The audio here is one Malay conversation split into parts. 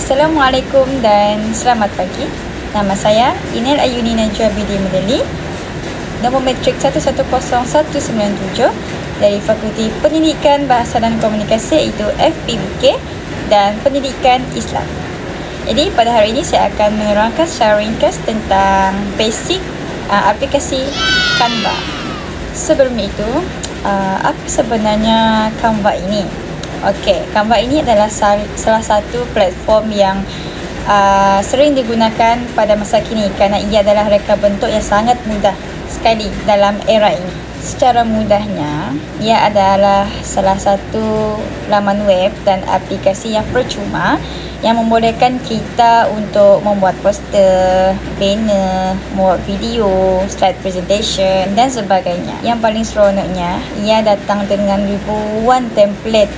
Assalamualaikum dan selamat pagi. Nama saya Inel Ayuni Najwa Bidi Medeli, nombor matrik 110197 dari Fakulti Pendidikan Bahasa dan Komunikasi, iaitu FPBK dan Pendidikan Islam. Jadi pada hari ini saya akan menerangkan secara ringkas tentang basic aplikasi Canva. Sebelum itu, apa sebenarnya Canva ini? Okey, Canva ini adalah salah satu platform yang sering digunakan pada masa kini kerana ia adalah reka bentuk yang sangat mudah sekali dalam era ini. Secara mudahnya, ia adalah salah satu laman web dan aplikasi yang percuma yang membolehkan kita untuk membuat poster, banner, membuat video, slide presentation dan sebagainya. Yang paling seronoknya, ia datang dengan ribuan template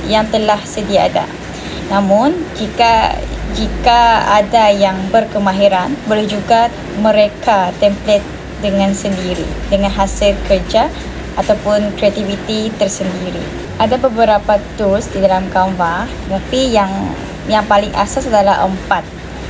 yang telah sedia ada. Namun, jika ada yang berkemahiran, boleh juga mereka template dengan sendiri, dengan hasil kerja ataupun kreativiti tersendiri. Ada beberapa tools di dalam Canva, tapi yang paling asas adalah 4.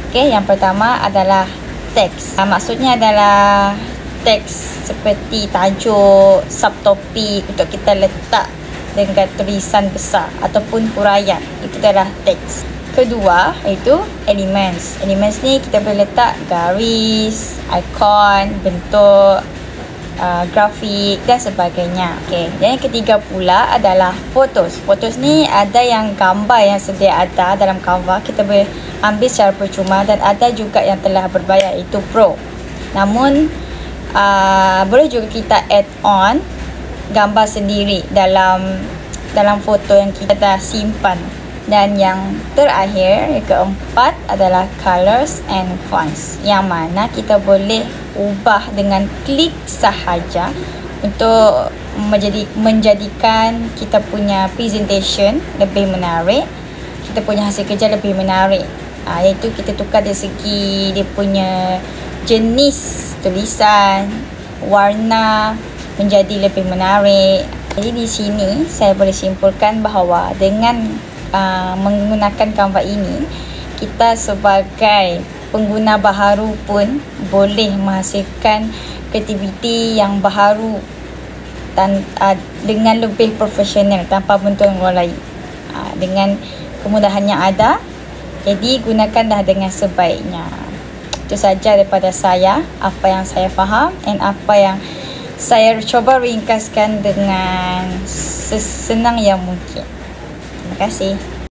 Okey, yang pertama adalah teks. Maksudnya adalah teks seperti tajuk, subtopik untuk kita letak dengan tulisan besar ataupun huraian. Itu adalah teks. Kedua, iaitu elements. Elements ni kita boleh letak garis, ikon, bentuk, grafik dan sebagainya. Okey, dan yang ketiga pula adalah photos. Photos ni ada yang gambar yang sedia ada dalam Canva, kita boleh ambil secara percuma, dan ada juga yang telah berbayar, iaitu Pro. Namun boleh juga kita add on gambar sendiri dalam foto yang kita dah simpan. Dan yang terakhir, yang keempat adalah colors and fonts, yang mana kita boleh ubah dengan klik sahaja untuk menjadikan kita punya presentation lebih menarik, kita punya hasil kerja lebih menarik. Iaitu kita tukar dari segi dia punya jenis tulisan, warna menjadi lebih menarik. Jadi di sini saya boleh simpulkan bahawa dengan menggunakan Canva ini, kita sebagai pengguna baharu pun boleh menghasilkan kreativiti yang baharu dan dengan lebih profesional tanpa bantuan orang lain. Dengan kemudahan yang ada, jadi gunakanlah dengan sebaiknya. Itu saja daripada saya, apa yang saya faham dan apa yang saya cuba ringkaskan dengan sesenang yang mungkin. Terima kasih.